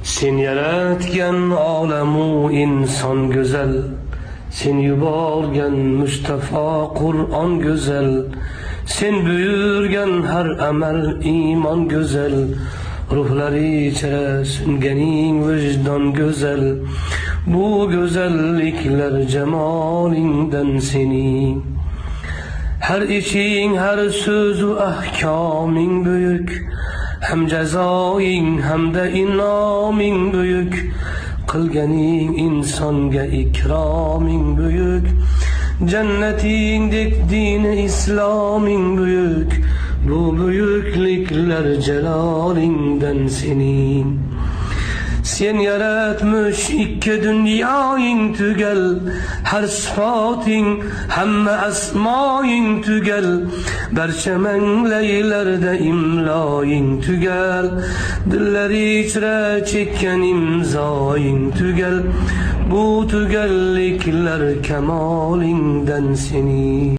Sen yaratgan olamu inson güzel, sen yuborgan Mustafa Qur'on güzel, sen buyurgan har amal iymon güzel, ruhlari ichra sunganing vijdon güzel, bu güzelliklar jamolingdan sening. Her işin, her sözü ahkaming büyük, hem cezaing hem de inaming büyük, kılganing insonga ikraming büyük, cennetingdek dini İslaming büyük, bu büyüklükler celalingden senin. Sen yaratmış iki dünyaing tügel, her sıfating hemme esmaing tügel, barcha manglaylerde imloing tügel, dilleri ichra chekkan imzoing tügel, bu tügellikler kemolingdan senin.